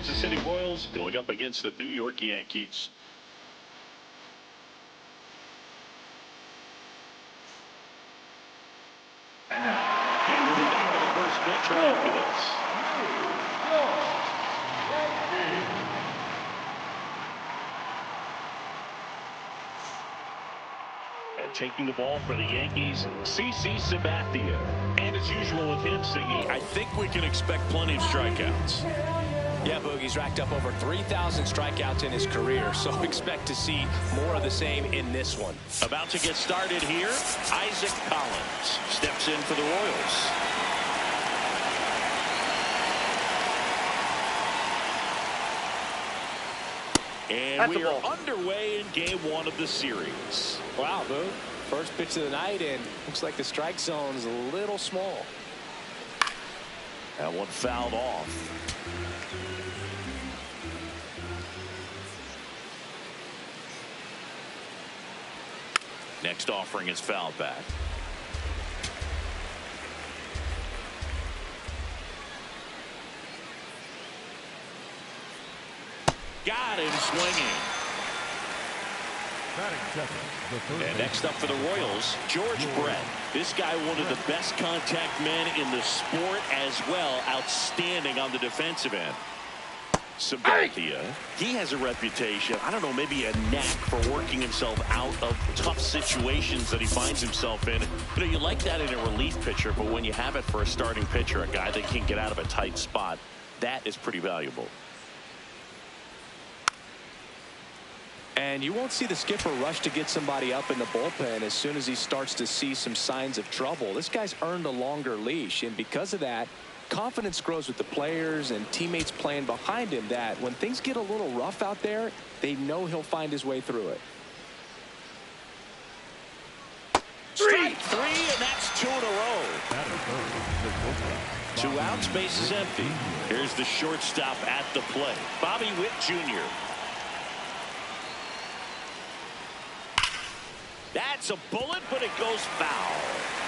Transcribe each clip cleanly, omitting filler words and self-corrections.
Kansas City Royals going up against the New York Yankees. And moving down to the first pitch right after this. And taking the ball for the Yankees, CC Sabathia. And as usual with him, Siggy, I think we can expect plenty of strikeouts. Yeah, Boogie's racked up over 3,000 strikeouts in his career, so expect to see more of the same in this one. About to get started here, Isaac Collins steps in for the Royals. And we are underway in game one of the series. Wow, Boog. First pitch of the night, and looks like the strike zone is a little small. That one fouled off. Next offering is fouled back. Got him swinging. And next up for the Royals, George Brett. This guy, one of the best contact men in the sport as well. Outstanding on the defensive end. Sabathia, he has a reputation, I don't know, maybe a knack for working himself out of tough situations that he finds himself in. You know, you like that in a relief pitcher, but when you have it for a starting pitcher, a guy that can get out of a tight spot, that is pretty valuable. And you won't see the skipper rush to get somebody up in the bullpen as soon as he starts to see some signs of trouble. This guy's earned a longer leash, and because of that, confidence grows with the players and teammates playing behind him, that when things get a little rough out there, they know he'll find his way through it. Strike three, and that's 2 in a row. 2 outs, base is empty. Here's the shortstop at the plate, Bobby Witt Jr. That's a bullet, but it goes foul.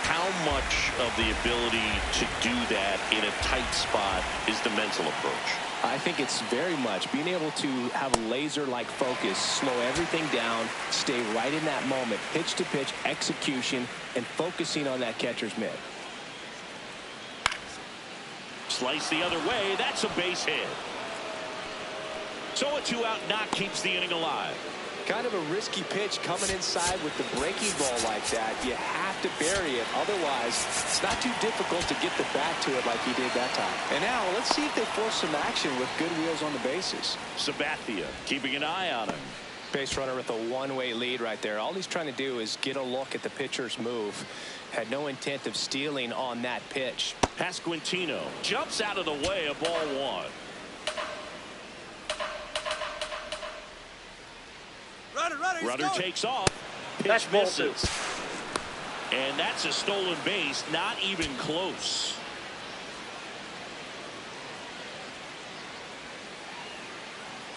How much of the ability to do that in a tight spot is the mental approach? I think it's very much being able to have a laser-like focus, slow everything down, stay right in that moment, pitch to pitch execution, and focusing on that catcher's mitt. Slice the other way. That's a base hit. So a 2-out knock keeps the inning alive. Kind of a risky pitch coming inside with the breaking ball like that. You have to bury it. Otherwise, it's not too difficult to get the bat to it like he did that time. And now let's see if they force some action with good wheels on the bases. Sabathia keeping an eye on him. Base runner with a one-way lead right there. All he's trying to do is get a look at the pitcher's move. Had no intent of stealing on that pitch. Pasquantino jumps out of the way of ball one. Runner takes off. Pitch misses. And that's a stolen base. Not even close.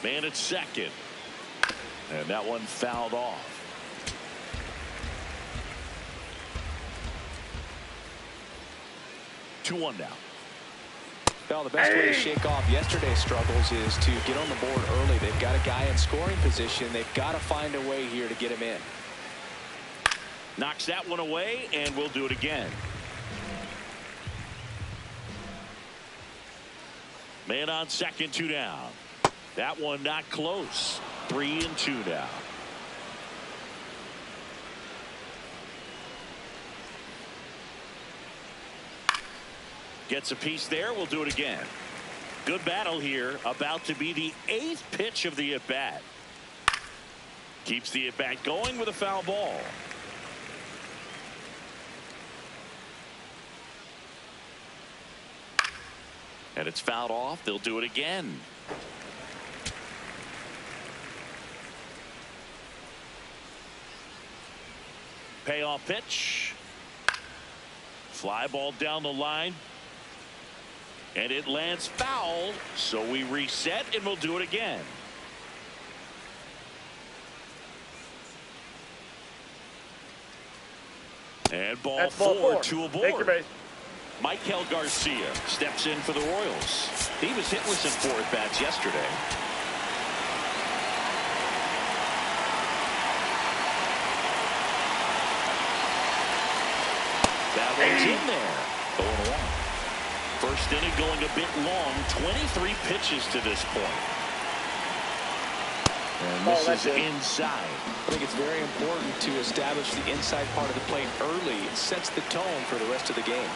Man at second. And that one fouled off. 2-1 now. Well, the best way to shake off yesterday's struggles is to get on the board early. They've got a guy in scoring position. They've got to find a way here to get him in. Knocks that one away, and we'll do it again. Man on second, 2 down. That one not close. 3-2 now. Gets a piece there. We'll do it again. Good battle here. About to be the 8th pitch of the at-bat. Keeps the at-bat going with a foul ball. And it's fouled off. They'll do it again. Payoff pitch. Fly ball down the line. And it lands foul, so we reset and we'll do it again. And ball four, 2 aboard. Take your base. Michael Garcia steps in for the Royals. He was hit with some poor at-bats yesterday. That one's in there. 0-1. First inning going a bit long. 23 pitches to this point. And this is inside. I think it's very important to establish the inside part of the plate early. It sets the tone for the rest of the game.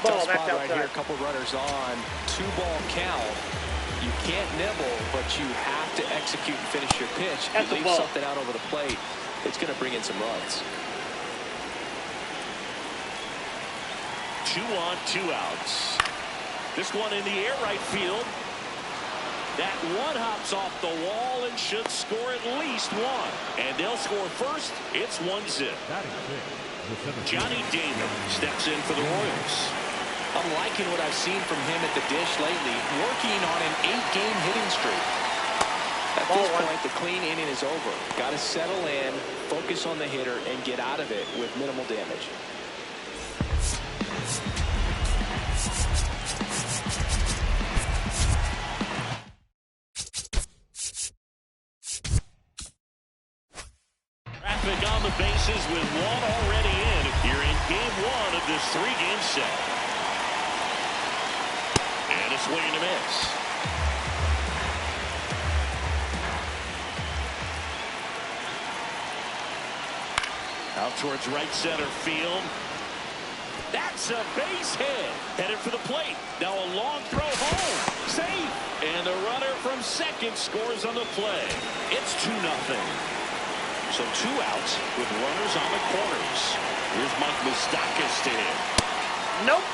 Tough spot right here. A couple runners on. 2-ball count. You can't nibble, but you have to execute and finish your pitch. If you leave something out over the plate, it's going to bring in some runs. 2 on, 2 outs. This one in the air right field. That one hops off the wall and should score at least 1. And they'll score first. It's 1-0. Johnny Damon steps in for the Royals. I'm liking what I've seen from him at the dish lately, working on an 8-game hitting streak. At this point, the clean inning is over. Got to settle in, focus on the hitter, and get out of it with minimal damage. Traffic on the bases with one already in. You're in game 1 of this 3-game set. And a swing and a miss. Out towards right center field. That's a base hit. Headed for the plate. Now a long throw home. Safe. And the runner from second scores on the play. It's 2-0. So 2 outs with runners on the corners. Here's Mike Moustakas to hit. Nope.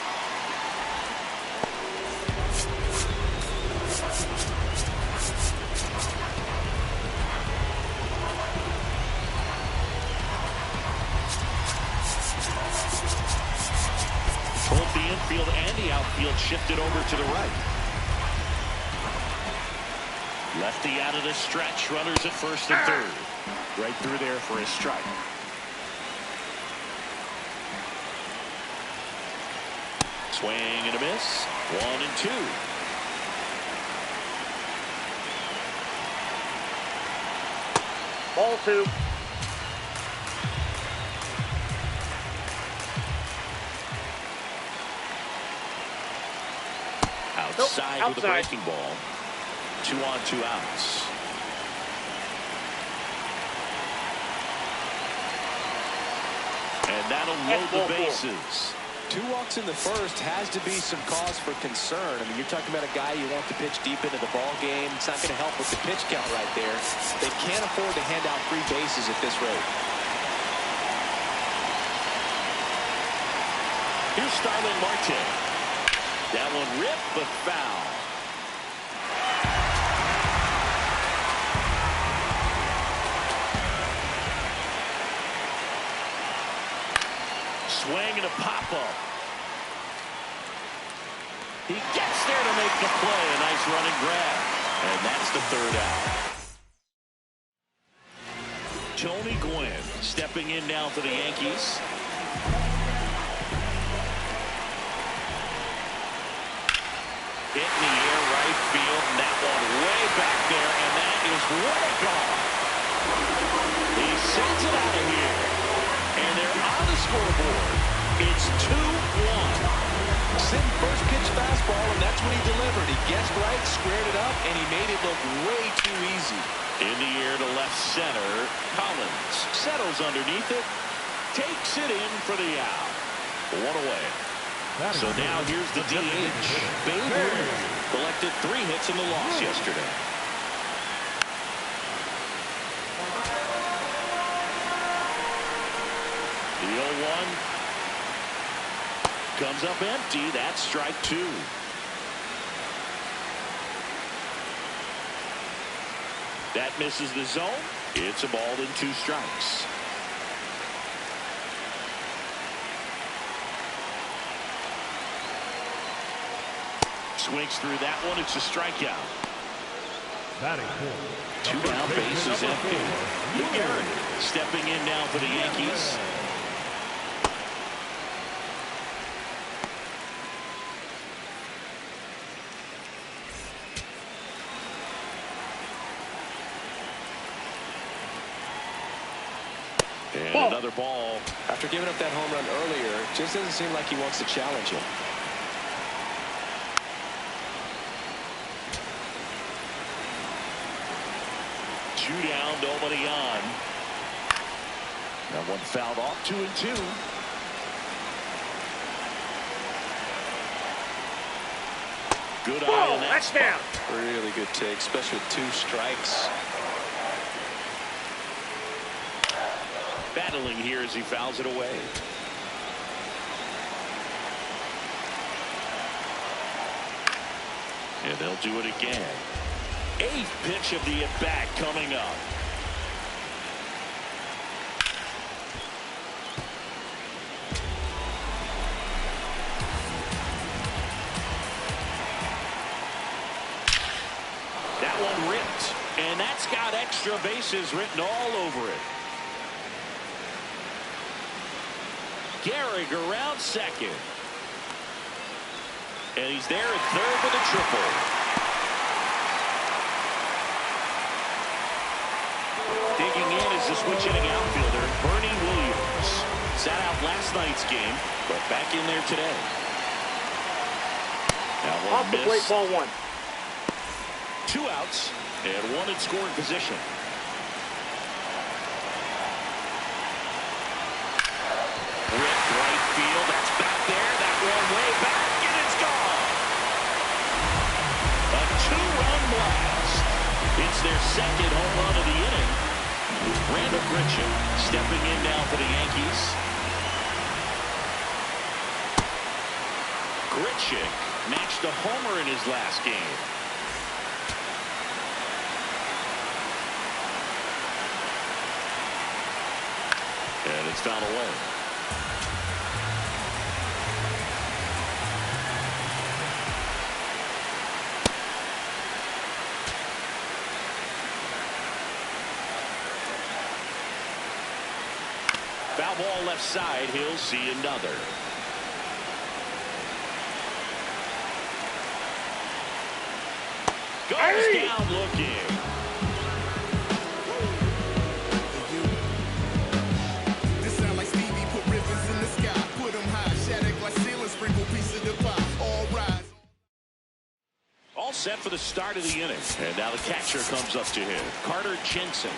Both the infield and the outfield shifted over to the right. Lefty out of the stretch. Runners at first and third. Right through there for a strike. Swing and a miss. 1-2. Ball 2. Outside with a breaking ball. 2 on, 2 outs. And that'll load the bases. 2 walks in the first has to be some cause for concern. I mean, you're talking about a guy you want to pitch deep into the ball game. It's not going to help with the pitch count right there. They can't afford to hand out free bases at this rate. Here's Starling Marte. That one ripped but foul. Swing and a pop-up. He gets there to make the play. A nice running grab. And that's the 3rd out. Tony Gwynn stepping in now for the Yankees. Hit in the air right field. And that one way back there. And that is way gone. He sends it out of here. And they're on the scoreboard. It's 2-1. Sitting first pitch fastball, and that's what he delivered. He guessed right, squared it up, and he made it look way too easy. In the air to left center. Collins settles underneath it. Takes it in for the out. 1 away. So now here's the DH. Babe Ruth collected 3 hits in the loss yesterday. The 0-1 comes up empty. That's strike 2. That misses the zone. It's a ball and 2 strikes. Swings through that one. It's a strikeout. 2 down, bases empty. Garrett stepping in now for the Yankees. another ball. After giving up that home run earlier, it just doesn't seem like he wants to challenge him. Two down, nobody on. That one fouled off, 2-2. Good eye on that spot. Really good take, especially with 2 strikes. Battling here as he fouls it away. And they'll do it again. 8th pitch of the at-bat coming up. That one ripped, and that's got extra bases written all over it. Gehrig around second. And he's there at third with a triple. Digging in is the switch hitting outfielder, Bernie Williams. Sat out last night's game, but back in there today. Now off the plate, ball 1. 2 outs and 1 in scoring position. Ripped right field. That's back there. That one way back, and it's gone. A 2-run blast. It's their second home run of the inning. Randall Grichuk stepping in now for the Yankees. Grichuk matched a homer in his last game. And it's fouled away. Foul ball left side. He'll see another. Goes down looking. This sound like Stevie put rivers in the sky, put them high, shattered like ceiling, sprinkle piece of the pie, all rise. All set for the start of the inning. And now the catcher comes up to him, Carter Jensen.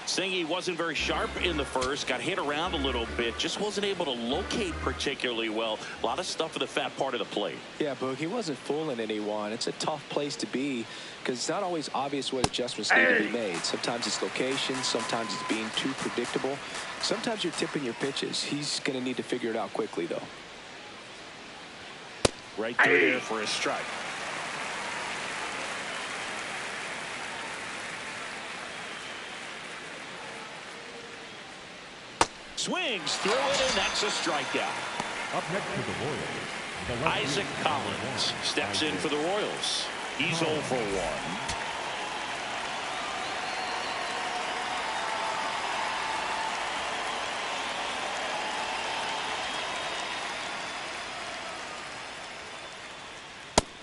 Saying he wasn't very sharp in the first, got hit around a little bit, just wasn't able to locate particularly well. A lot of stuff at the fat part of the plate. Yeah, Boog, he wasn't fooling anyone. It's a tough place to be because it's not always obvious what adjustments need to be made. Sometimes it's location, sometimes it's being too predictable. Sometimes you're tipping your pitches. He's going to need to figure it out quickly, though. Right through there for a strike. Swings through it, and that's a strikeout. Up next for the Royals, Isaac Collins steps in for the Royals. He's 0 for 1.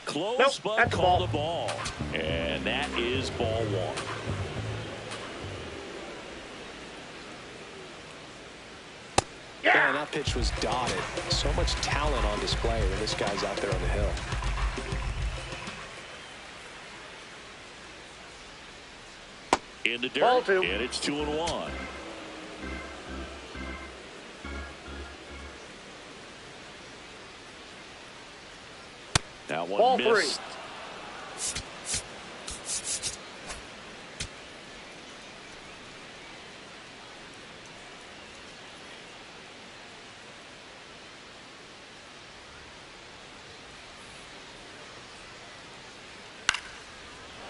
Close, but called a ball. And that is ball 1. Yeah, that pitch was dotted. So much talent on display when this guy's out there on the hill. In the dirt, and it's 2-1. That one Ball missed. 3.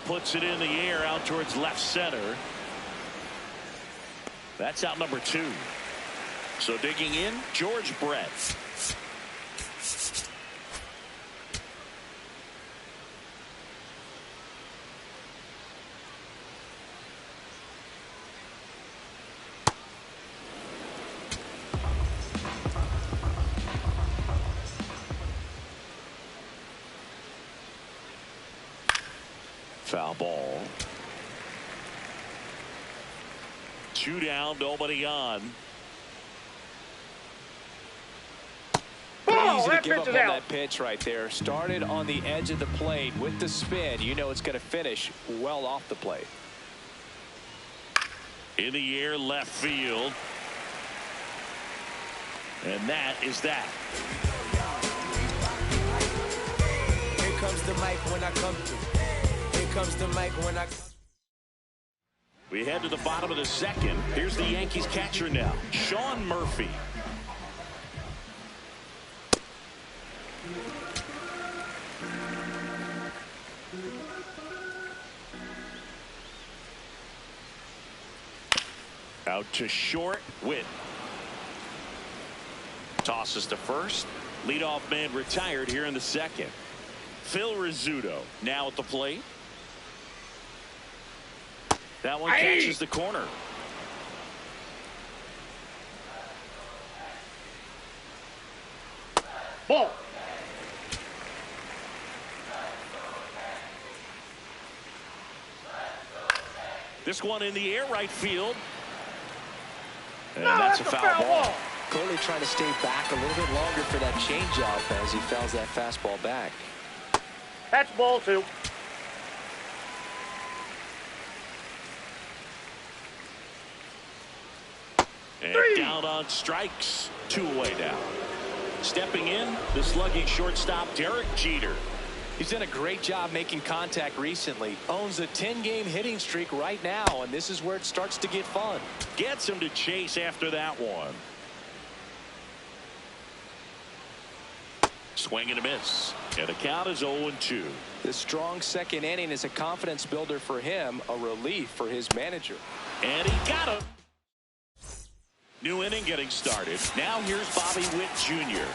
Puts it in the air out towards left center. That's out number 2. So digging in, George Brett. Foul ball. 2 down, nobody on. Pretty easy to give up on that pitch right there. Started on the edge of the plate with the spin. You know it's going to finish well off the plate. In the air, left field. And that is that. Here comes the mic when I come through. Here comes the mic when I. We head to the bottom of the second. Here's the Yankees catcher now, Sean Murphy. Out to short. Witt tosses to first. Leadoff man retired here in the second. Phil Rizzuto now at the plate. That one catches the corner. Ball. This one in the air, right field. And that's a foul ball. Clearly trying to stay back a little bit longer for that changeup as he fouls that fastball back. That's ball 2. And down on strikes. 2 away now. Stepping in, the slugging shortstop, Derek Jeter. He's done a great job making contact recently. Owns a 10-game hitting streak right now, and this is where it starts to get fun. Gets him to chase after that one. Swing and a miss. And the count is 0-2. The strong second inning is a confidence builder for him, a relief for his manager. And he got him. New inning getting started. Now here's Bobby Witt Jr.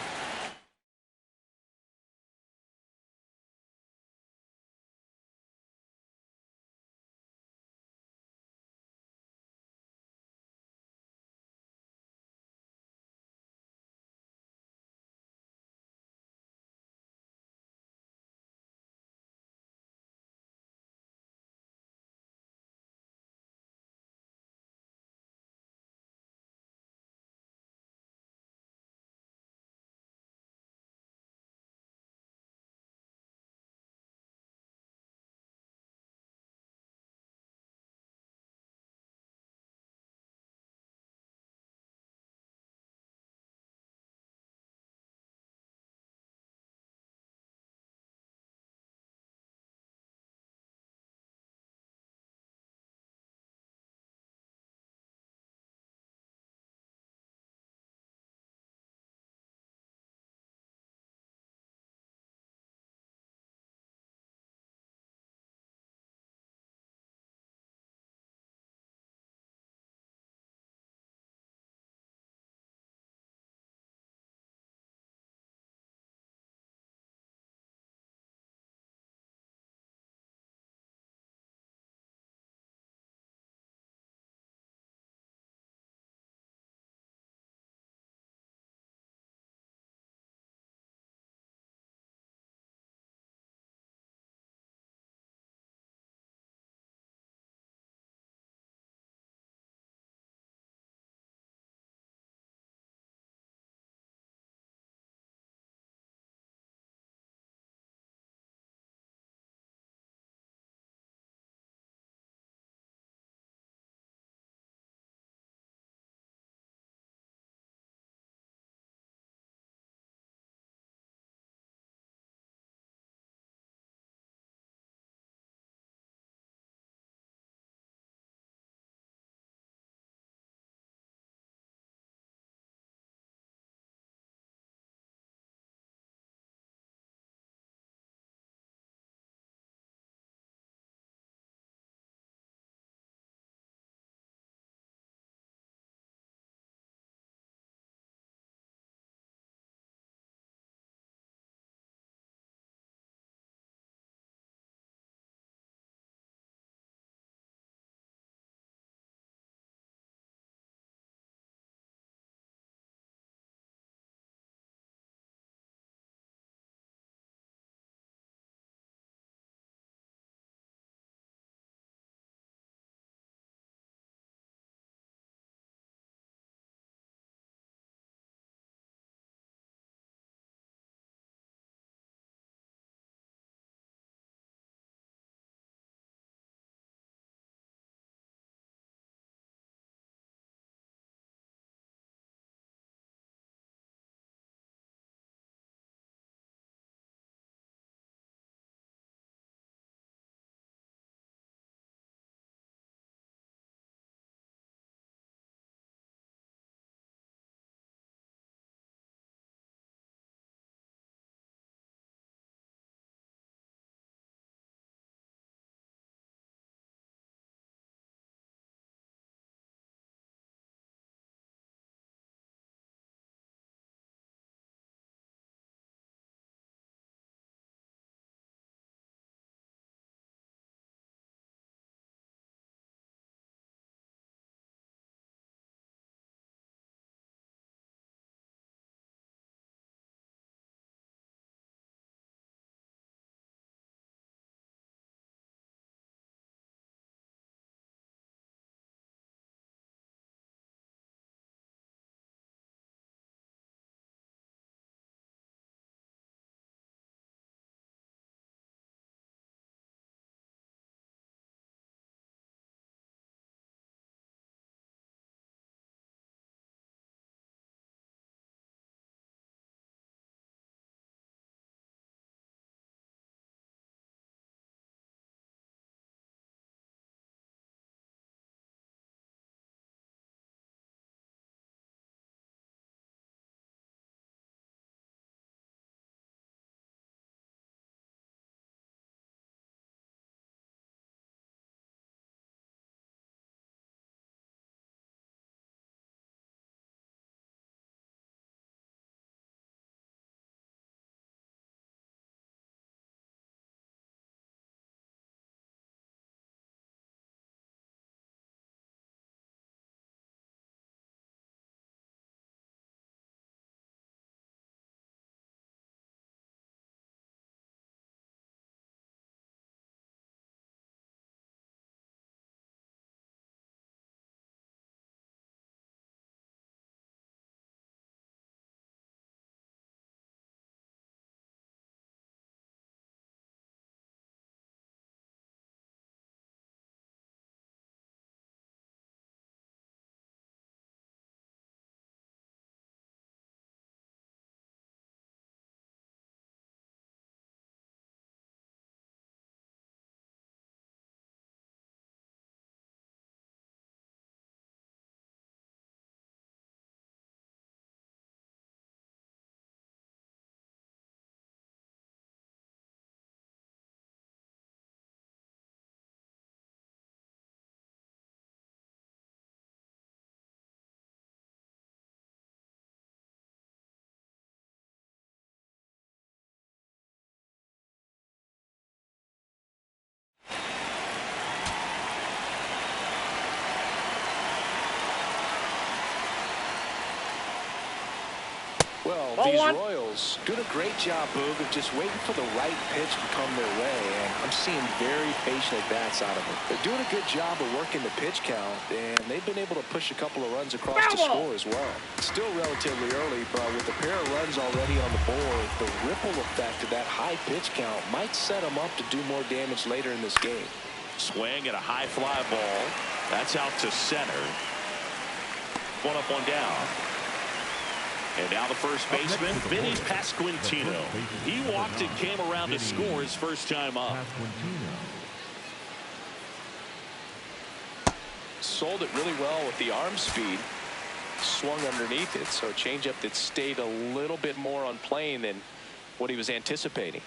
Well, Ball these one. Royals doing a great job, Boog, of just waiting for the right pitch to come their way, and I'm seeing very patient at-bats out of them. They're doing a good job of working the pitch count, and they've been able to push a couple of runs across to score as well. It's still relatively early, but with a pair of runs already on the board, the ripple effect of that high pitch count might set them up to do more damage later in this game. Swing and a high fly ball. That's out to center. One up, one down. And now the first baseman, Vinny Pasquantino. He walked and came around to score his first time up. Sold it really well with the arm speed. Swung underneath it, so a changeup that stayed a little bit more on plane than what he was anticipating.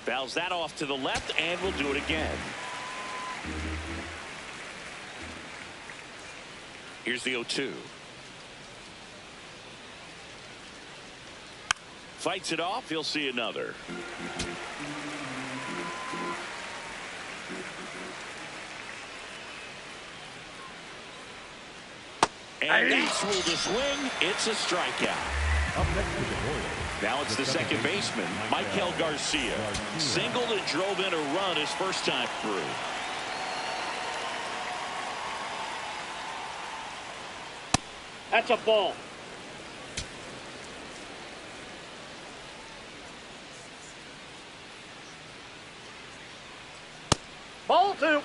Fouls that off to the left, and we'll do it again. Here's the 0-2. Fights it off. He'll see another. And that's ruled a swing. It's a strikeout. Up next to the Royals. Now it's the second baseman, Michael Garcia. Singled and drove in a run his first time through. That's a ball. Ball two.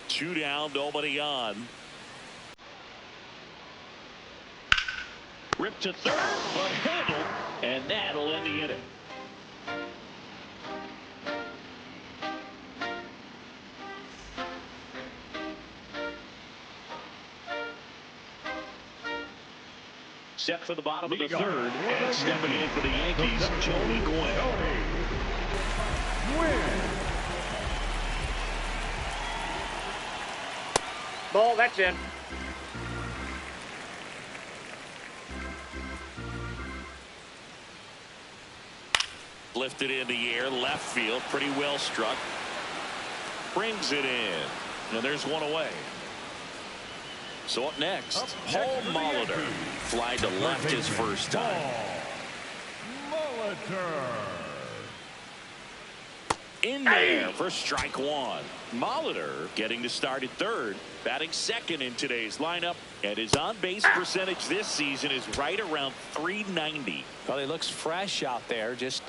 Two down, nobody on. Ripped to third, but handled, and that'll end the inning. Set for the bottom of the third, and stepping in for the Yankees, Tony Gwynn. Ball, that's in. Lifted in the air, left field, pretty well struck. Brings it in, and there's one away. So up next, Paul Molitor. Fly to left his first time. In there for strike one. Molitor getting to start at third, batting second in today's lineup, and his on-base percentage this season is right around .390. Well, he looks fresh out there. Just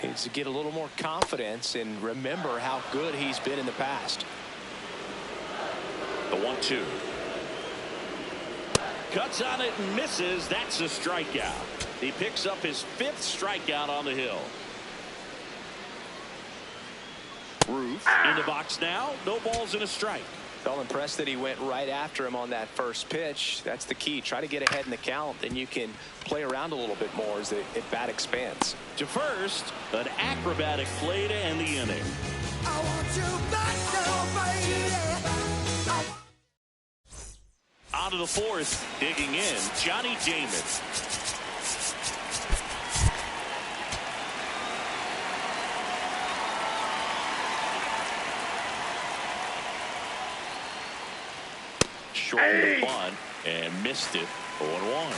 needs to get a little more confidence and remember how good he's been in the past. The 1-2. Cuts on it and misses. That's a strikeout. He picks up his 5th strikeout on the hill. Roof in the box now. No balls and a strike. Felt impressed that he went right after him on that first pitch. That's the key. Try to get ahead in the count, then you can play around a little bit more as the at-bat expands. To first, an acrobatic play to end the inning. I want you back now, baby. On to the 4th, digging in, Johnny Damon. Shortened the bunt and missed it. 0-1.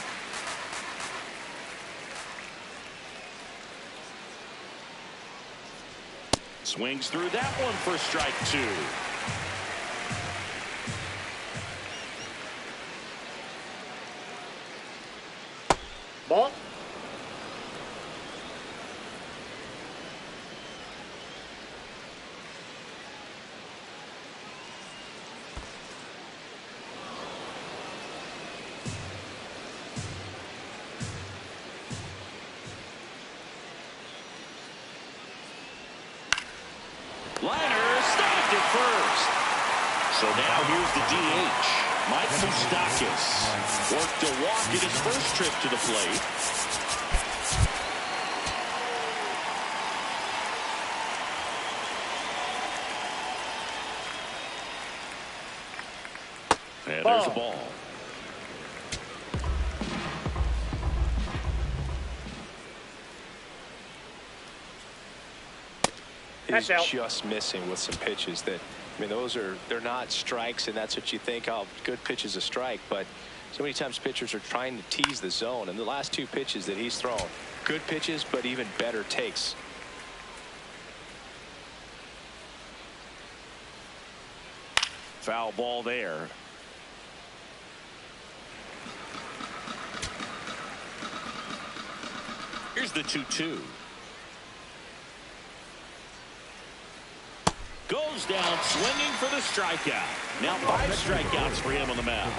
Swings through that one for strike 2. Ball. Liner stopped at first. So now here's the DH. Mike Moustakas worked a walk in his first trip to the plate. And there's a ball. He's just missing with some pitches that, I mean, they're not strikes, and that's what you think, oh, good pitch is a strike, but so many times pitchers are trying to tease the zone, and the last two pitches that he's thrown, good pitches, but even better takes. Foul ball there. Here's the 2-2. Goes down swinging for the strikeout. Now 5 strikeouts for him on the mound.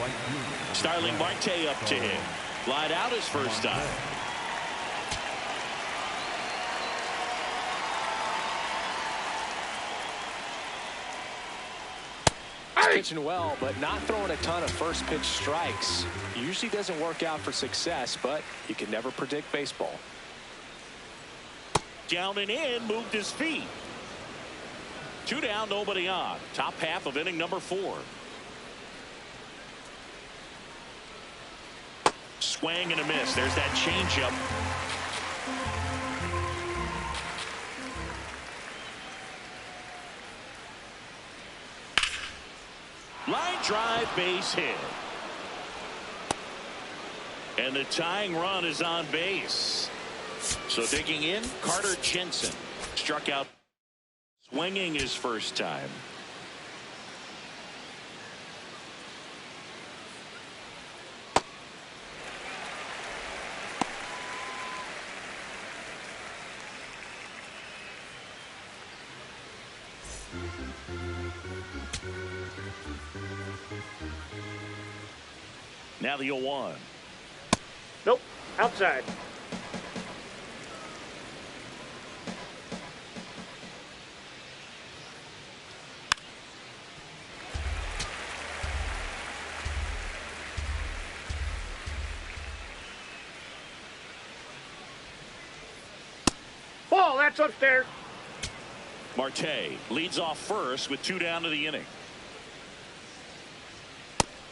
Starling Marte up to him. Lied out his first time. He's pitching well, but not throwing a ton of first pitch strikes. Usually doesn't work out for success, but you can never predict baseball. Down and in, moved his feet. 2 down, nobody on. Top half of inning number 4. Swing and a miss. There's that changeup. Line drive, base hit. And the tying run is on base. So digging in, Carter Jensen struck out. Swinging his first time. Now the 0-1. Nope. Outside. Ball, that's upstairs. Marte leads off first with 2 down to the inning.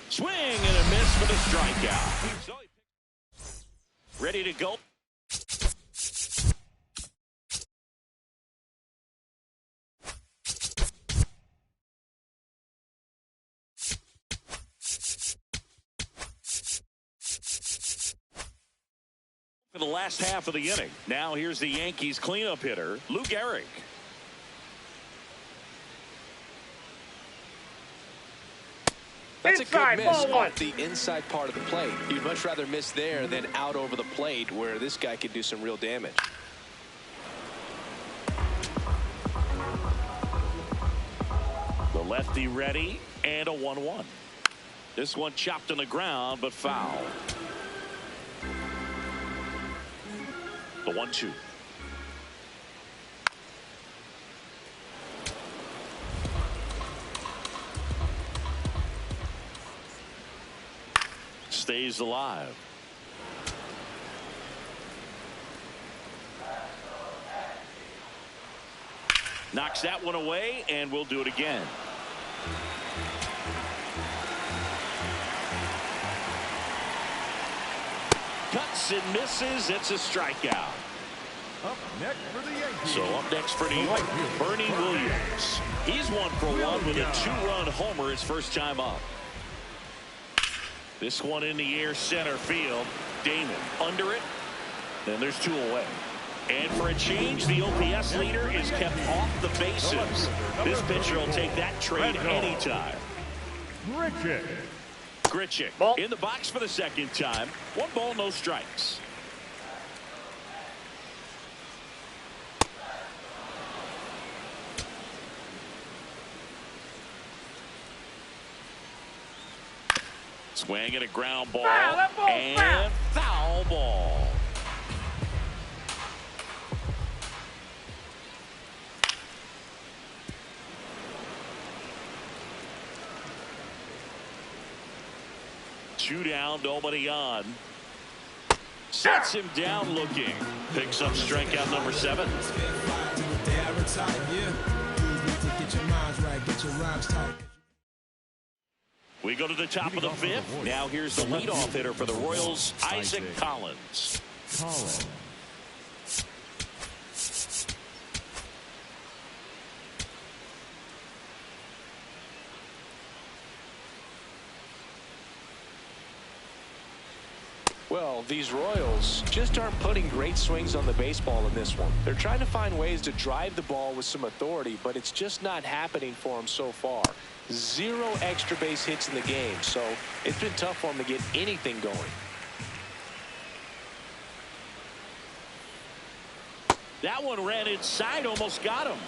Swing and a miss for the strikeout. Ready to go. For the last half of the inning. Now here's the Yankees cleanup hitter, Lou Gehrig. That's inside, a good miss ball 1. off the inside part of the plate. You'd much rather miss there than out over the plate where this guy could do some real damage. The lefty ready and a 1-1. This one chopped on the ground but foul. The 1-2. Stays alive. Knocks that one away, and we'll do it again. Cuts and misses. It's a strikeout. Up next for the Yankees. So up next for New York, Bernie Williams. He's 1 for 1 with a 2-run homer his first time up. This one in the air center field. Damon under it. Then there's 2 away. And for a change, the OPS leader is kept off the bases. This pitcher will take that trade anytime. Grichuk in the box for the second time. 1 ball, no strikes. Swing and a ground ball. And foul ball. Two down, nobody on. Sets him down looking. Picks up strikeout number 7. We go to the top of the fifth. Now here's the leadoff hitter for the Royals, Isaac Collins. Well, these Royals just aren't putting great swings on the baseball in this one. They're trying to find ways to drive the ball with some authority, but it's just not happening for them so far. 0 extra base hits in the game, so it's been tough for them to get anything going. That one ran inside, almost got him.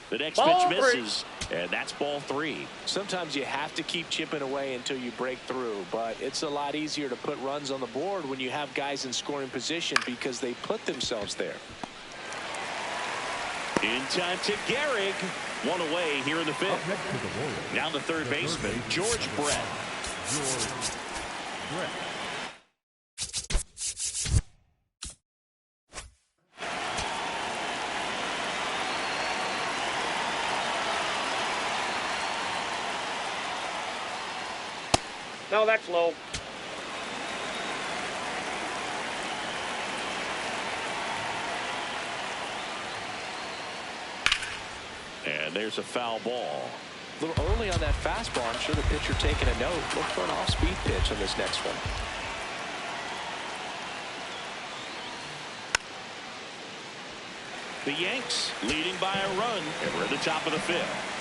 The next pitch misses, and that's ball 3. Sometimes you have to keep chipping away until you break through, but it's a lot easier to put runs on the board when you have guys in scoring position because they put themselves there. In time to Gehrig. One away here in the fifth. Now the third baseman, George Brett. No, that's low. And there's a foul ball. A little early on that fastball. I'm sure the pitcher taking a note. Look for an off-speed pitch on this next one. The Yanks leading by a run, and we're at the top of the fifth.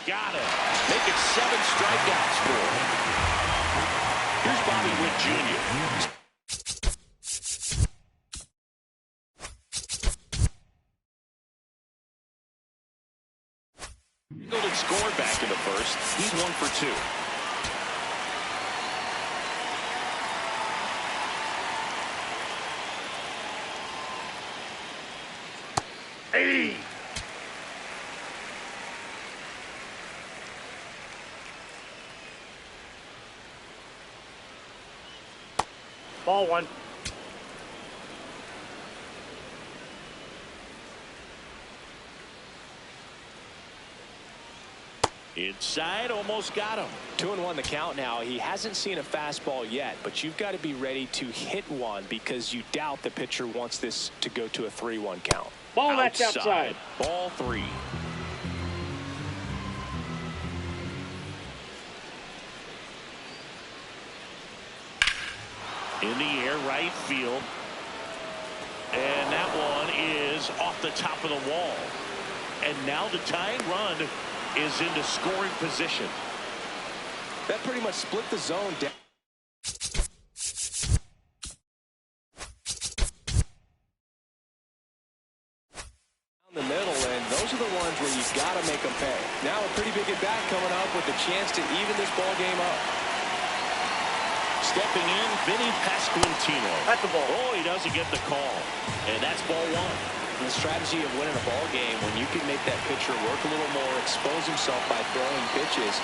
Got it. Make it 7 strikeouts for him. Here's Bobby Witt Jr. Golden scored back in the first. He's 1 for 2. Hey! Ball 1. Inside, almost got him. 2-1 the count now. He hasn't seen a fastball yet, but you've got to be ready to hit one because you doubt the pitcher wants this to go to a 3-1 count. Ball, that's outside. Ball 3. In the air, right field. And that one is off the top of the wall. And now the tying run is into scoring position. That pretty much split the zone down the middle, and those are the ones where you got to make them pay. Now a pretty big at bat coming up with a chance to even this ball game up. Stepping in, Vinny Pasquantino. That's the ball. Oh, he doesn't get the call. And that's ball 1. The strategy of winning a ball game, when you can make that pitcher work a little more, expose himself by throwing pitches,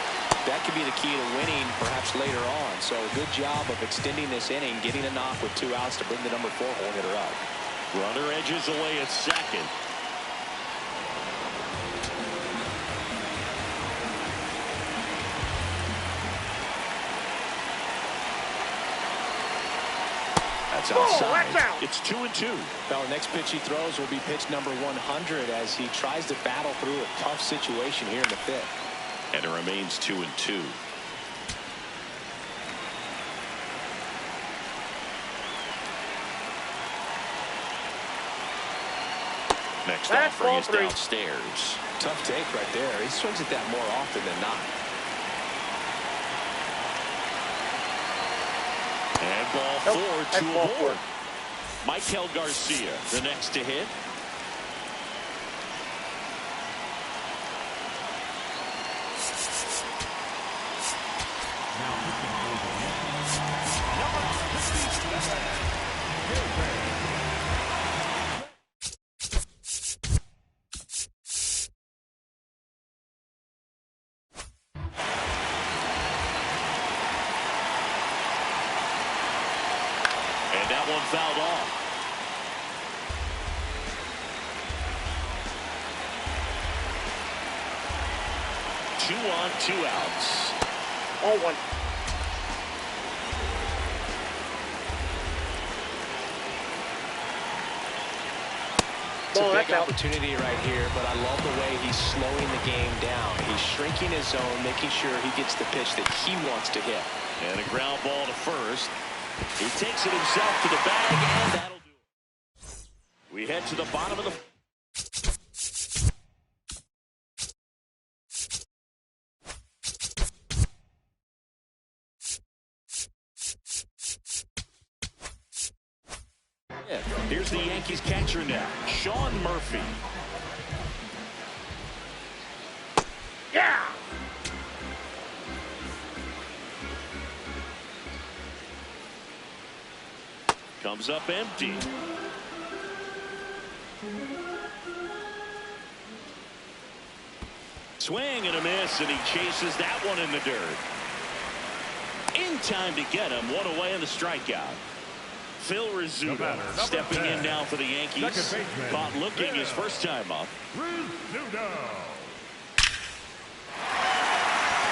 that could be the key to winning perhaps later on. So a good job of extending this inning, getting a knock with 2 outs to bring the number 4 hole hitter up. Runner edges away at second. That's outside. That's out. It's 2-2. Now, the next pitch he throws will be pitch number 100 as he tries to battle through a tough situation here in the fifth. And it remains 2-2. Next offering is downstairs. Tough take right there. He swings at that more often than not. And ball 4 to a board. Michael Garcia, the next to hit. that one fouled off. Two on, 2 outs. Ball 1. It's a big That's out. opportunity right here, but I love the way he's slowing the game down. He's shrinking his zone, making sure he gets the pitch that he wants to hit. And a ground ball to first. He takes it himself to the bag, and that'll do it. We head to the bottom of the... Here's the Yankees catcher now, Sean Murphy. Yeah! Comes up empty. Swing and a miss, and he chases that one in the dirt. In time to get him, one away in the strikeout. Phil Rizzuto stepping in now for the Yankees. Caught looking his first time up. Rizzuto.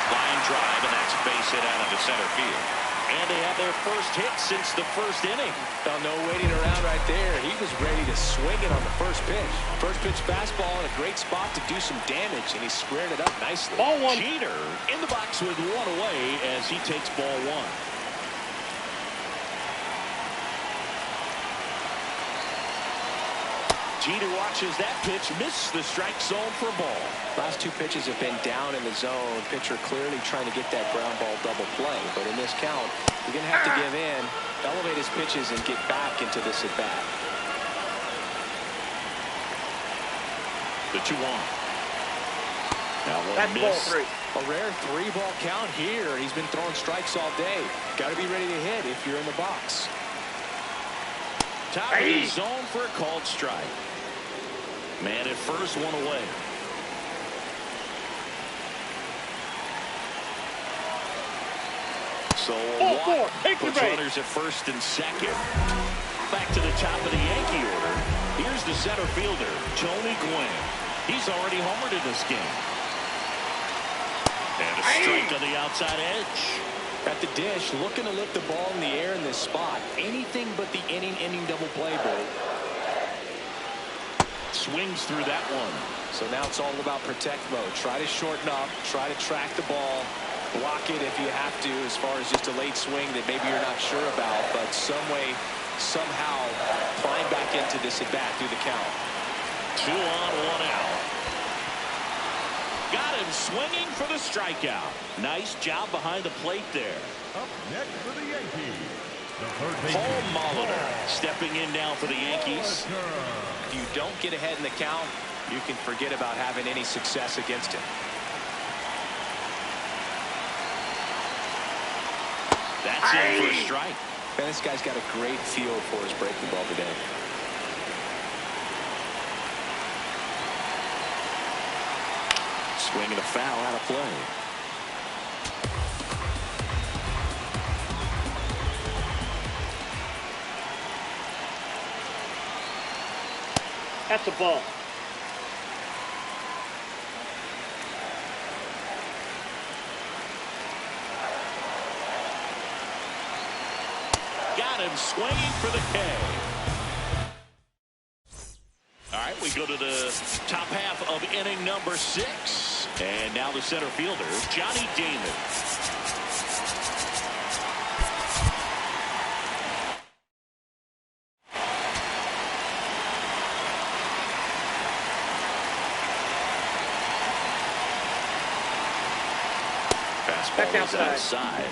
Line drive, and that's a base hit out into center field. And they have their first hit since the first inning. Well, no waiting around right there. He was ready to swing it on the first pitch. First pitch fastball in a great spot to do some damage, and he squared it up nicely. Ball 1. Jeter in the box with one away as he takes ball 1. Jeter watches that pitch, miss the strike zone for a ball. Last 2 pitches have been down in the zone. Pitcher clearly trying to get that ground ball double play. But in this count, you're going to have to give in, elevate his pitches, and get back into this at bat. The 2-1. Now one That's miss. ball 3. A rare 3-ball count here. He's been throwing strikes all day. Got to be ready to hit if you're in the box. Top of the zone for a called strike. Man at first, one away. So Ball 4. Take the puts base. runners at first and second. Back to the top of the Yankee order. Here's the center fielder, Tony Gwynn. He's already homered in this game. And a strike on the outside edge. At the dish, looking to lift the ball in the air in this spot. Anything but the inning double play, Billy. Swings through that one. So now it's all about protect mode. Try to shorten up, try to track the ball, block it if you have to, as far as just a late swing that maybe you're not sure about, but some way, somehow, climb back into this at bat through the count. 2 on, 1 out. Got him swinging for the strikeout. Nice job behind the plate there. Up next for the Yankees, the third Paul baseman, Molitor stepping in now for the Yankees. If you don't get ahead in the count, you can forget about having any success against him. That's it for a strike. And this guy's got a great feel for his breaking ball today. Swinging a foul out of play. That's a ball. Got him swinging for the K. All right, we go to the top half of inning number 6. And now the center fielder, Johnny Damon. Fastball is outside.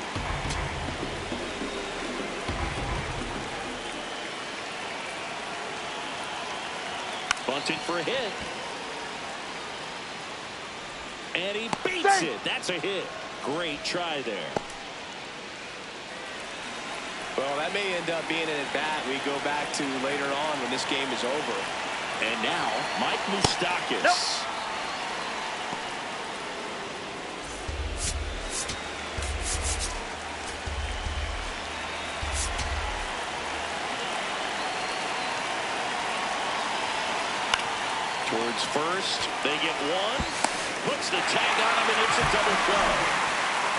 Bunting for a hit. And he beats it. That's a hit. Great try there. Well, that may end up being an at-bat we go back to later on when this game is over. And now, Mike Moustakas. Nope. Sox first. They get one. Puts the tag on him, and it's a double play.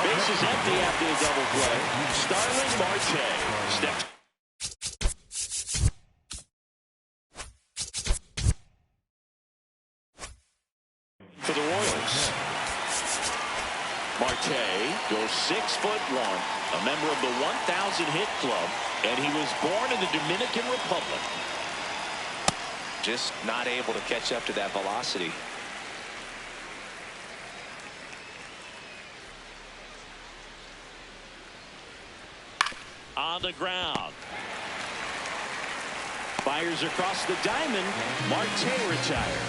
Base is empty after the double play. Starling Marte steps. For the Royals. Marte goes 6'1", a member of the 1,000 hit club, and he was born in the Dominican Republic. Just not able to catch up to that velocity. On the ground. Fires across the diamond. Marte retired.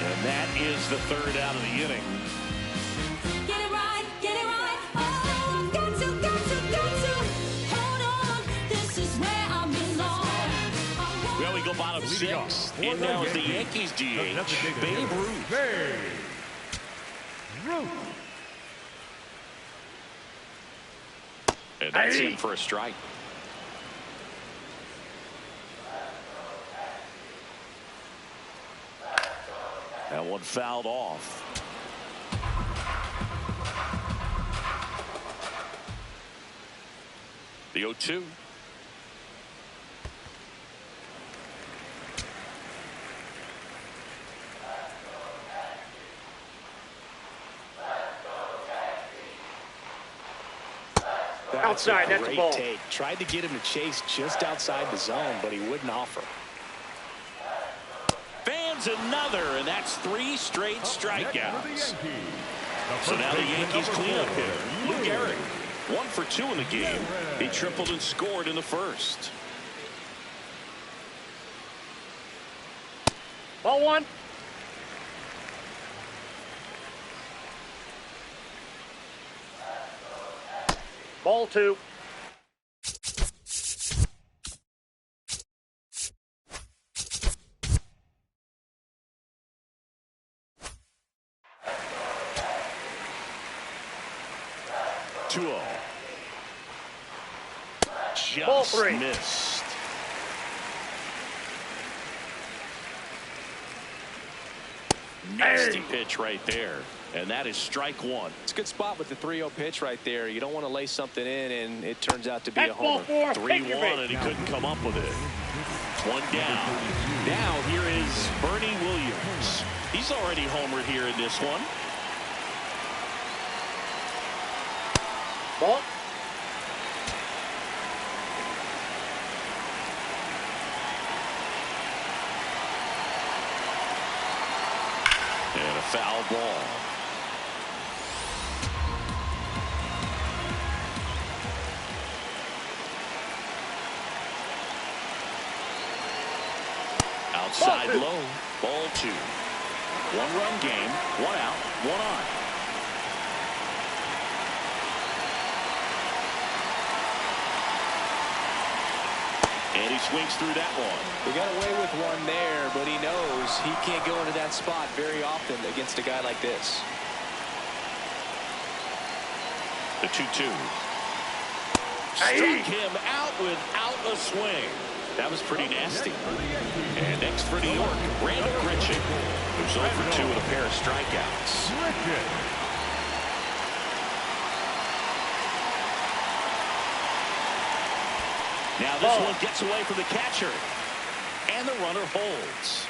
And that is the third out of the inning. Get it right, get it right. Oh, got to. Hold on, this is where I belong. Well, we go bottom six. In now is the Yankees DH, Babe Ruth. And that's in for a strike. That one fouled off. The 0-2. Outside, that's a ball. Take. Tried to get him to chase just outside the zone, but he wouldn't offer. Fans another, and that's 3 straight strikeouts. So now the Yankees cleanup hitter, Lou Gehrig, 1 for 2 in the game. He tripled and scored in the first. Ball 1. Ball 2. Ball 3. Missed. Nasty pitch right there. And that is strike 1. It's a good spot with the 3-0 pitch right there. You don't want to lay something in, and it turns out to be That's a homer. ball 4. 3-1, and he couldn't come up with it. 1 down. Now here is Bernie Williams. He's already homered here in this one. Ball. And a foul ball. Outside low. Ball 2. 1-run game. 1 out. 1 on. And he swings through that one. He got away with one there, but he knows he can't go into that spot very often against a guy like this. The 2-2. Struck him out without a swing. That was pretty nasty. And next for New York, Randall Grichuk, who's 0 for 2 with a pair of strikeouts. Now this one gets away from the catcher. And the runner holds.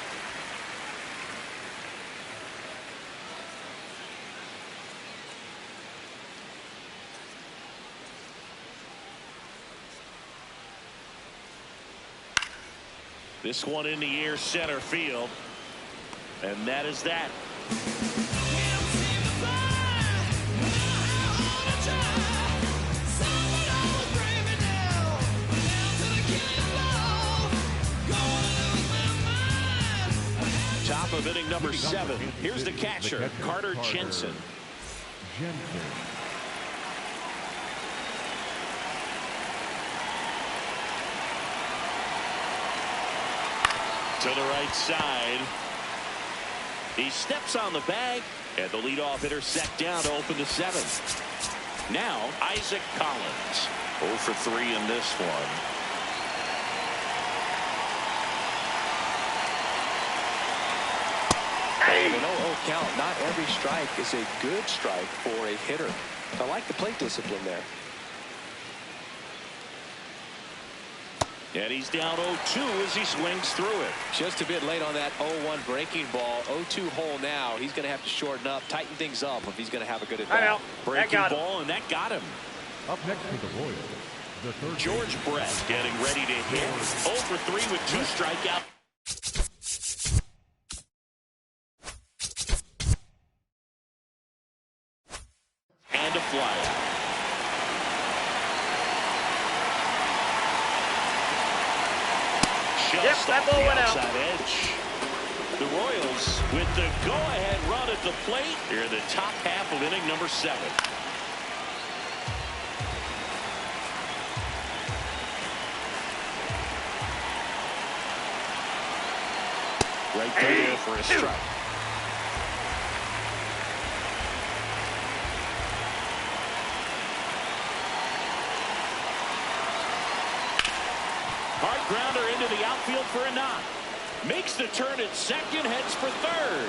This one in the air, center field. And that is that. Top of inning number 7. Here's the catcher, Carter Jensen. To the right side. He steps on the bag, and the leadoff hitter set down to open the 7th. Now, Isaac Collins. 0 for 3 in this one. And an 0-0 count. Not every strike is a good strike for a hitter. I like the plate discipline there. And he's down 0-2 as he swings through it. Just a bit late on that 0-1 breaking ball. 0-2 hole now. He's going to have to shorten up, tighten things up if he's going to have a good at-bat. Breaking ball, and that got him. Up next for the Royals, the third George Brett getting ready to hit. 0 for 3 with 2 strikeouts. And a flyout. Just that ball went out. Edge. The Royals with the go-ahead run at the plate here in the top half of inning number 7. Right there for a strike. Hard grounder into the outfield for a knock. Makes the turn at second, heads for third.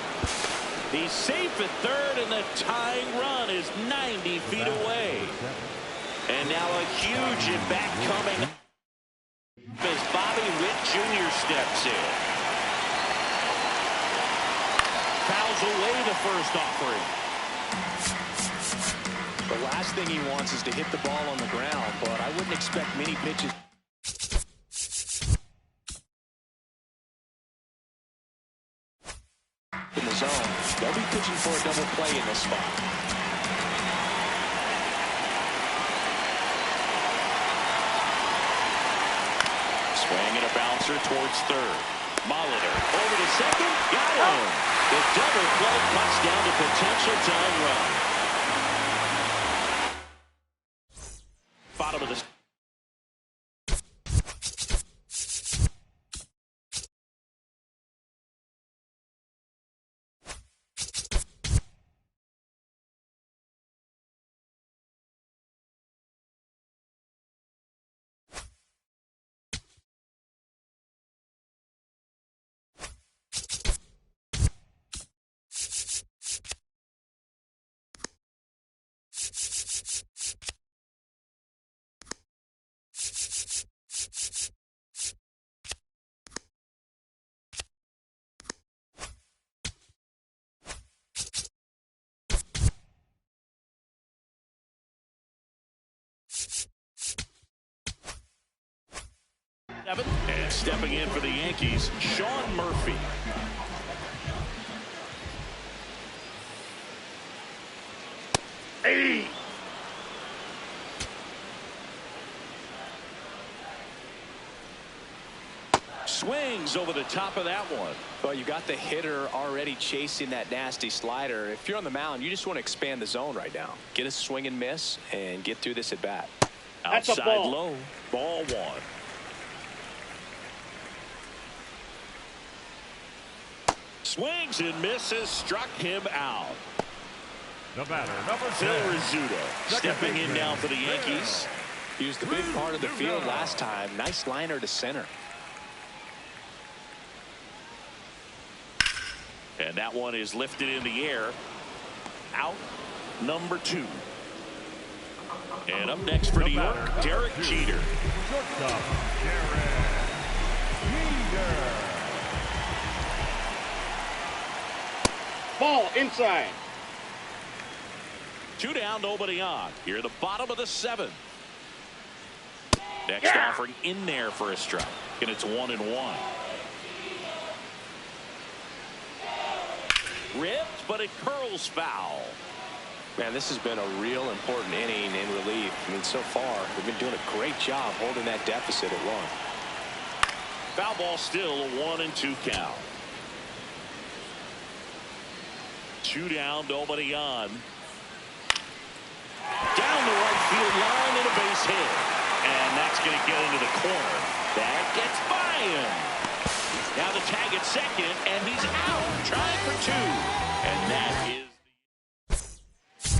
He's safe at third, and the tying run is 90 feet away. And now a huge at-bat coming as Bobby Witt Jr. steps in. Fouls away the first offering. The last thing he wants is to hit the ball on the ground, but I wouldn't expect many pitches. In the zone, they'll be pitching for a double play in this spot. Swing and a bouncer towards third. Molitor over to second. Got him. The double play cuts down the potential tying run. Bottom of the. And stepping in for the Yankees, Sean Murphy. Hey! Swings over the top of that one. Well, you got the hitter already chasing that nasty slider. If you're on the mound, you just want to expand the zone right now. Get a swing and miss and get through this at bat. That's a Outside ball. low. Ball 1. Swings and misses, struck him out. The batter, number 10. Phil Rizzuto stepping in now for the Yankees. He used the big part of the field last time. Nice liner to center. And that one is lifted in the air. Out number 2. And up next for New York, Derek Jeter. Shortstop, Derek Jeter. Ball inside. 2 down, nobody on. Here at the bottom of the 7th. Next offering in there for a strike. And it's 1-1. Ripped, but it curls foul. Man, this has been a real important inning in relief. I mean, so far, they've been doing a great job holding that deficit at 1. Foul ball still a 1-2 count. 2 down, nobody on. Down the right field line and a base hit. And that's going to get into the corner. That gets by him. Now the tag at second, and he's out. Trying for 2. And that is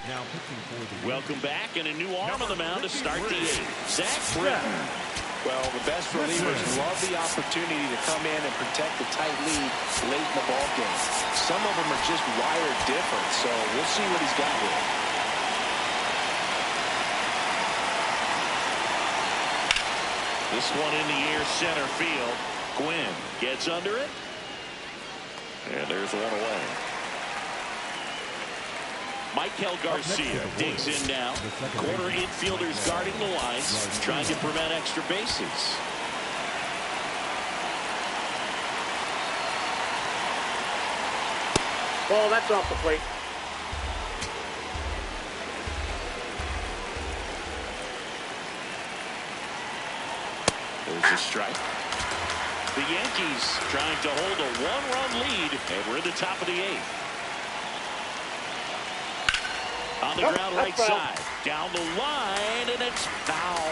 Now pitching for the welcome back, and a new arm on the mound to start the 8th. Zach Britton. Well, the best relievers love the opportunity to come in and protect the tight lead late in the ball game. Some of them are just wired different, so we'll see what he's got here. This one in the air, center field. Gwynn gets under it. And there's one away. Michael Garcia digs in now. Corner infielders guarding the lines, trying to prevent extra bases. Ball, that's off the plate. There's a strike. The Yankees trying to hold a one-run lead, and we're in the top of the eighth. On the ground right side. Down the line, and it's foul.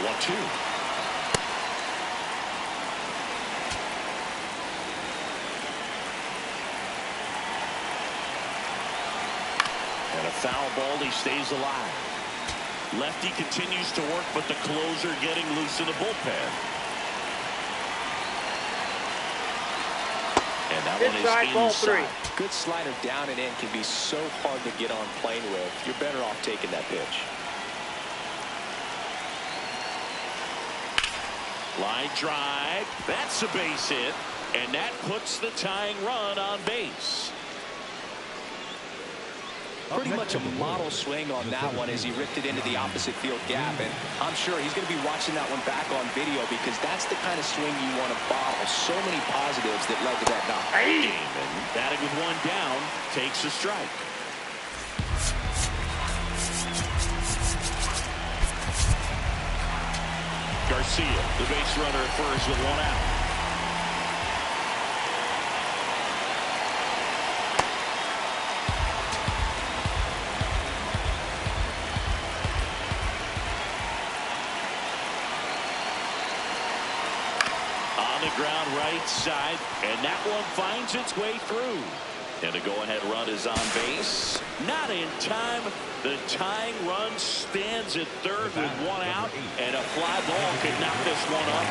1-2. And a foul ball, he stays alive. Lefty continues to work, but the closer getting loose in the bullpen. And that one Inside, is ball inside. 3. Good slider down and in can be so hard to get on plane with. You're better off taking that pitch. Line drive. That's a base hit. And that puts the tying run on base. Pretty much a model swing on that one as he ripped it into the opposite field gap. And I'm sure he's going to be watching that one back on video because that's the kind of swing you want to bottle. So many positives that led to that knock. Damon, batting with one down, takes a strike. Garcia, the base runner at first with one out. Ground right side, and that one finds its way through. And the go-ahead run is on base. Not in time. The tying run stands at third with one out, and a fly ball could knock this one up.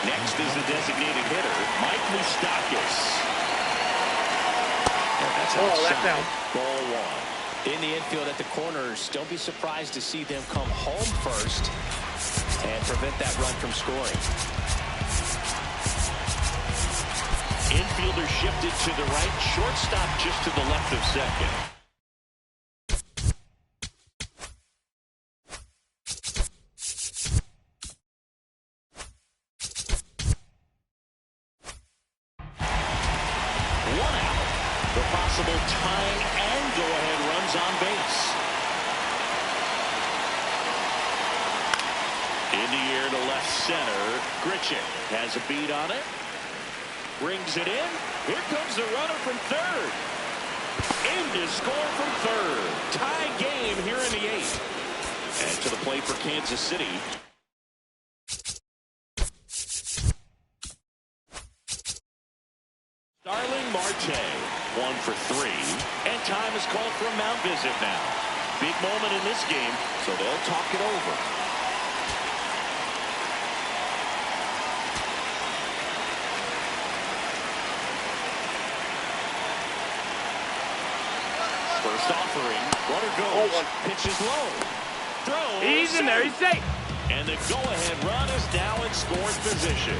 Next is the designated hitter, Mike Moustakas. And that's outside. Ball one. In the infield at the corners, don't be surprised to see them come home first and prevent that run from scoring. Infielder shifted to the right, shortstop just to the left of second. One out. The possible tying and go-ahead runs on base. In the air to left center. Grichuk has a beat on it. Brings it in. Here comes the runner from third. In to score from third. Tie game here in the eighth. And to the plate for Kansas City. Starling Marte, 1 for 3. And time is called for a mound visit now. Big moment in this game, so they'll talk it over. First offering, runner goes, pitches low, throws. He's in there, he's safe. And the go-ahead run is now in scoring position.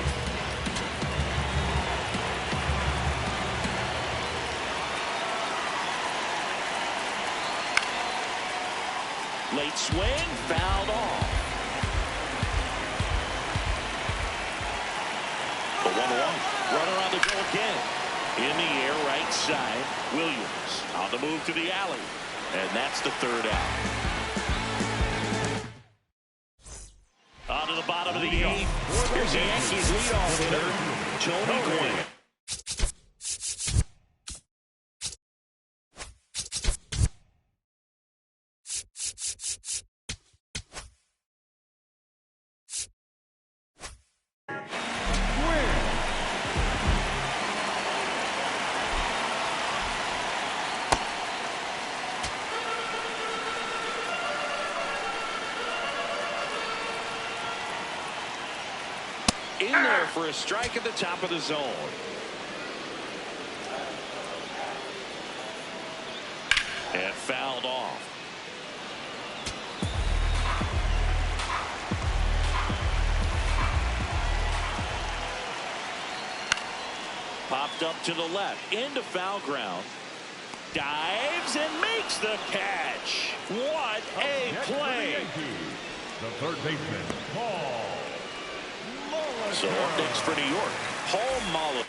Late swing, fouled off. The 1-1, runner on the go again. In the air, right side, Williams on the move to the alley. And that's the third out. On to the bottom of the eighth. Here's the Yankees leadoff hitter, Tony Gwynn. In there for a strike at the top of the zone. And fouled off. Popped up to the left into foul ground. Dives and makes the catch. What a play. The third baseman, Paul. So up next for New York, Paul Molitor.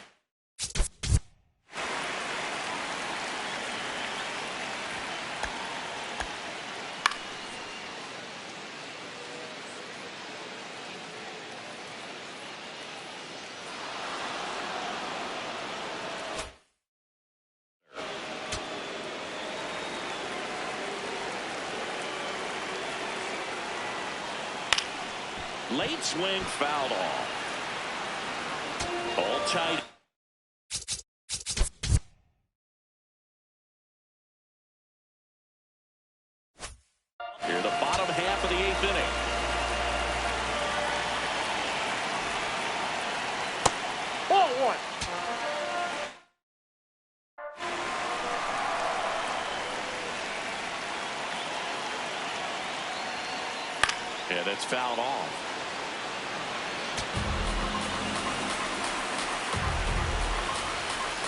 Late swing fouled off. All tight. Here the bottom half of the 8th inning. Ball one. And it's fouled off.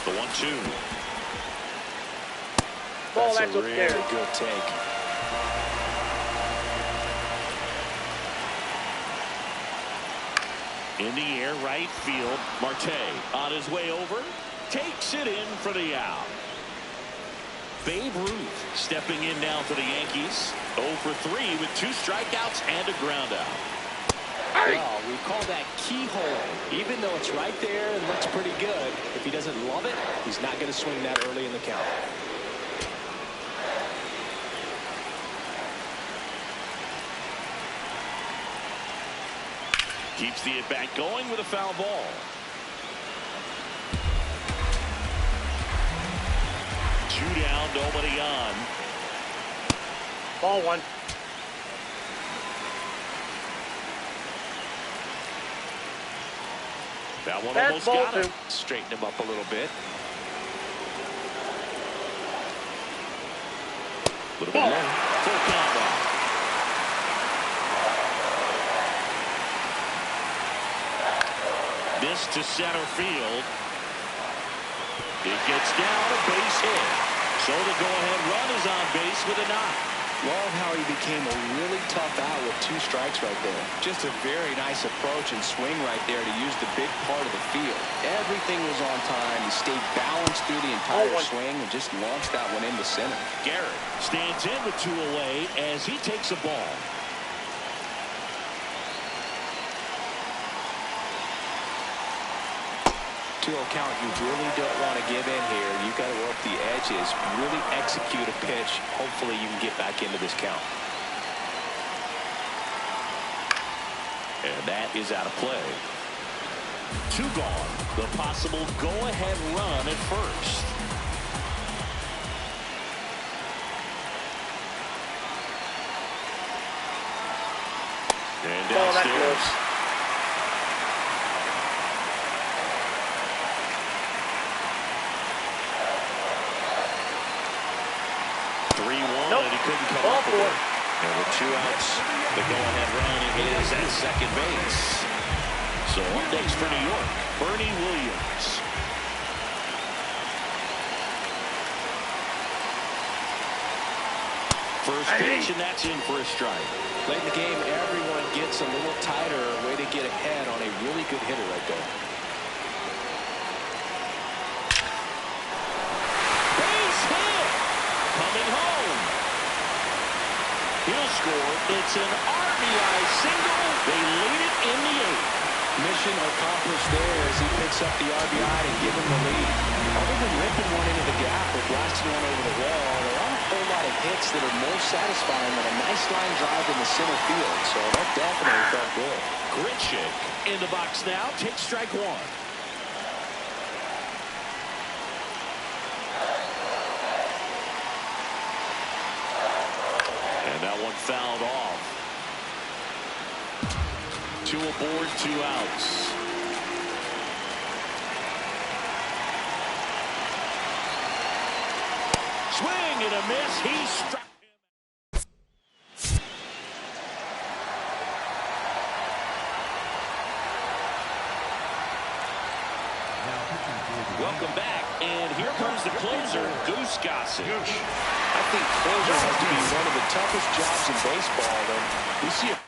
The 1-2. Ball, That's a really upstairs. good take. In the air, right field. Marte on his way over. Takes it in for the out. Babe Ruth stepping in now for the Yankees. 0 for 3 with 2 strikeouts and a ground out. Well, we call that keyhole. Even though it's right there and looks pretty good, if he doesn't love it, he's not going to swing that early in the count. Keeps the at-bat going with a foul ball. Two down, nobody on. Ball one. That one That's almost ball got him. two. Straighten him up a little bit. Little bit low. Full count now. This to center field. It gets down, a base hit. So the go-ahead run is on base with a knock. Love how he became a really tough out with 2 strikes right there. Just a very nice approach and swing right there to use the big part of the field. Everything was on time. He stayed balanced through the entire swing and just launched that one into center. Garrett stands in with 2 away as he takes a ball. To a count you really don't want to give in here. You've got to work the edges, really execute a pitch. Hopefully you can get back into this count. And that is out of play. 2 gone. The possible go-ahead run at first. And downstairs. 3-1, and he couldn't come up with it. And with 2 outs, the go-ahead run is at second base. So up next for New York, Bernie Williams. First pitch, and that's in for a strike. Late in the game, everyone gets a little tighter. Way to get ahead on a really good hitter right there. Base hit! Coming home. He'll score. It's an RBI single. They lead it in the 8th. Mission accomplished there as he picks up the RBI to give him the lead. Other than ripping one into the gap or blasting one over the wall, there aren't a whole lot of hits that are more satisfying than a nice line drive in the center field. So that definitely felt good. Gritchick in the box now. Takes strike 1. And that one fouled off. 2 aboard, 2 outs. and a miss. He struck him. Welcome back, and here comes the closer, Goose Gossett. I think closer has to be one of the toughest jobs in baseball. And we see a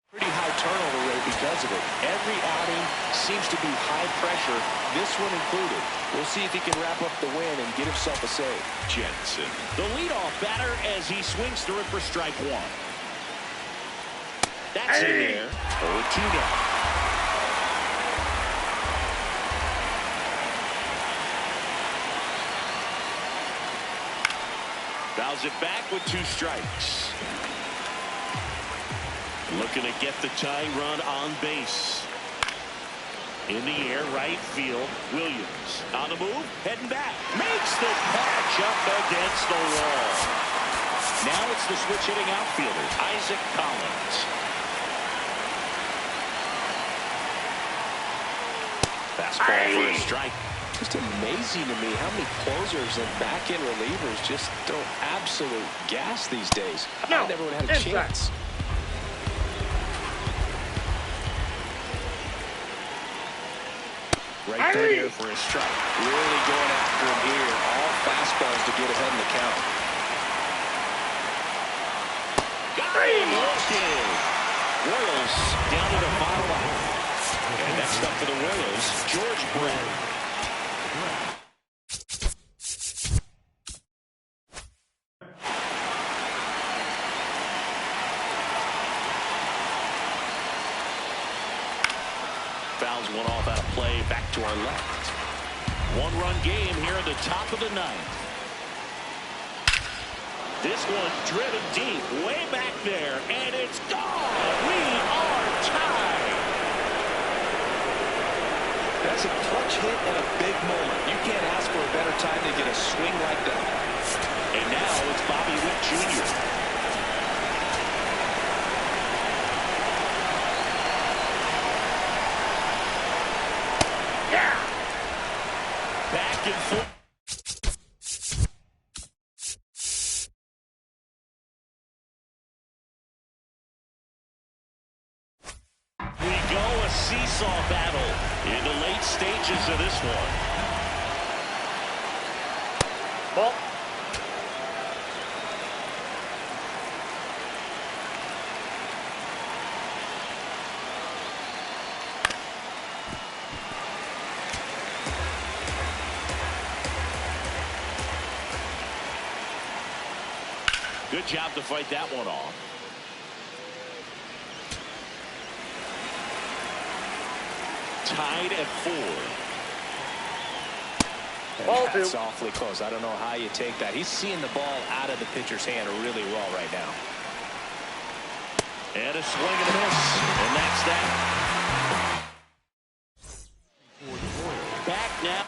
pretty high turnover rate because of it. Every outing seems to be high pressure, this one included. We'll see if he can wrap up the win and get himself a save. Jensen, the leadoff batter, as he swings through it for strike one. That's in there. 0-2 now. Fouls it back with 2 strikes. Looking to get the tying run on base. In the air, right field. Williams on the move, heading back. Makes the catch up against the wall. Now it's the switch hitting outfielder, Isaac Collins. Fastball for a strike. Just amazing to me how many closers and back-end relievers just throw absolute gas these days. I thought everyone had a chance. Right there for a strike. Really going after him here. All fastballs to get ahead in the count. Got him lifted. Royals down to the bottom line. And next up for the Royals, George Brett. Fouls one off out of play, back to our left. One-run game here in the top of the ninth. This one driven deep, way back there, and it's gone. We are tied. That's a clutch hit and a big moment. You can't ask for a better time to get a swing like that. And now it's Bobby Witt Jr. Yeah. Back and forth. Seesaw battle in the late stages of this one. Ball. Good job to fight that one off. Tied at 4. And that's awfully close. I don't know how you take that. He's seeing the ball out of the pitcher's hand really well right now. And a swing and a miss. And that's that. Back now.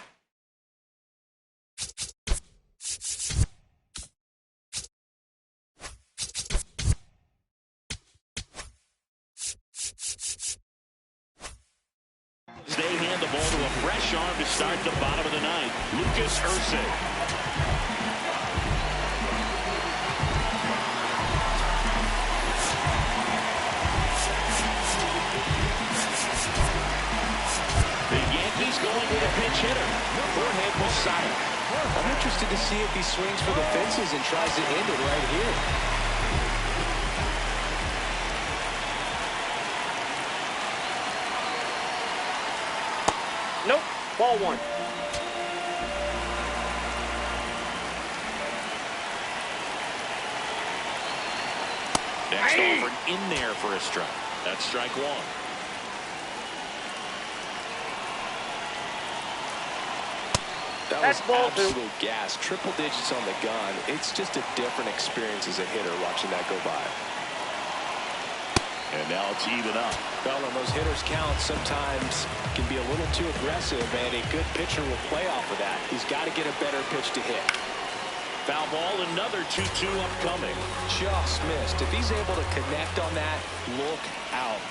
They hand the ball to a fresh arm to start the bottom of the ninth. Lucas Ursig. The Yankees going with a pinch hitter. Jorge Posada. I'm interested to see if he swings for the fences and tries to end it right here. Nope. Ball 1. Next offer in there for a strike. That's strike 1. That was absolute gas. Triple digits on the gun. It's just a different experience as a hitter watching that go by. And now it's even up. Well, when those hitters count, sometimes can be a little too aggressive, and a good pitcher will play off of that. He's got to get a better pitch to hit. Foul ball, another 2-2 upcoming. Just missed. If he's able to connect on that, look out.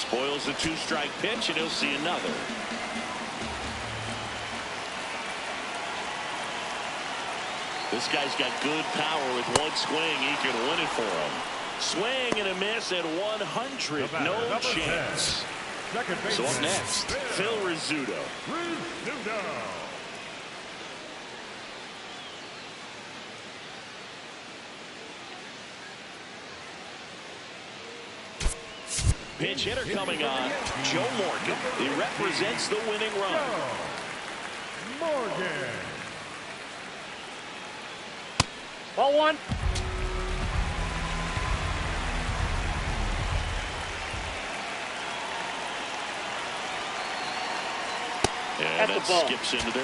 Spoils the 2-strike pitch, and he'll see another. This guy's got good power. With one swing, he can win it for him. Swing and a miss at 100. No chance. So up next, Phil Rizzuto. Pinch hitter coming on, Joe Morgan. He represents the winning run. Morgan. Ball 1. And that skips into there.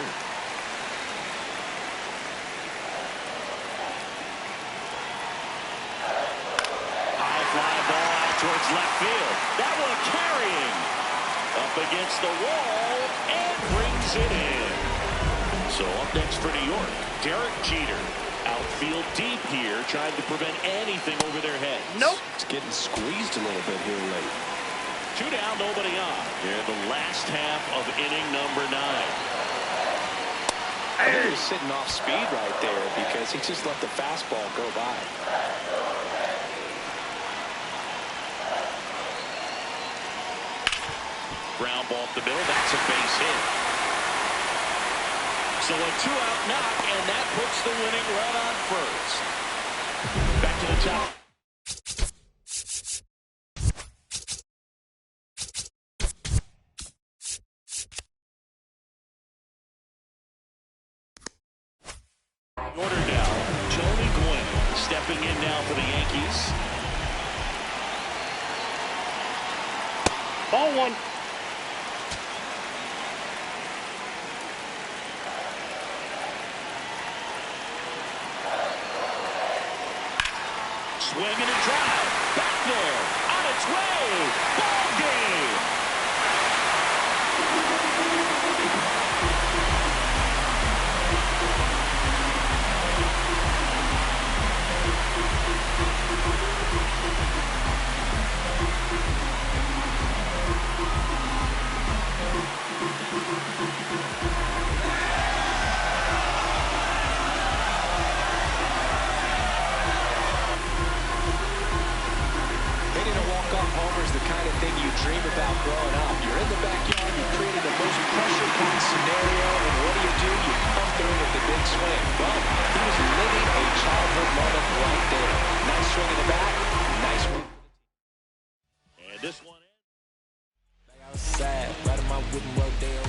High fly ball out towards left field. That one carrying up against the wall and brings it in. So up next for New York, Derek Jeter. Outfield deep here, trying to prevent anything over their heads. Nope. It's getting squeezed a little bit here late. 2 down, nobody on. Here the last half of inning number 9. I think he was sitting off speed right there because he just let the fastball go by. Ground ball up the middle. That's a base hit. So a 2-out knock, and that puts the winning run on first. Back to the top. Order now. Tony Gwynn stepping in now for the Yankees. Ball 1. Swing and a drive. Back there. On its way. Ball game. Hitting a walk-off homer is the kind of thing you dream about growing up. You're in the backyard, you're creating the most pressure-packed scenario, and what do? You come through with the big swing. Well, he was living a childhood moment right there. Nice swing in the bat, nice win. And this one ends. Outside, riding my wooden rodeo.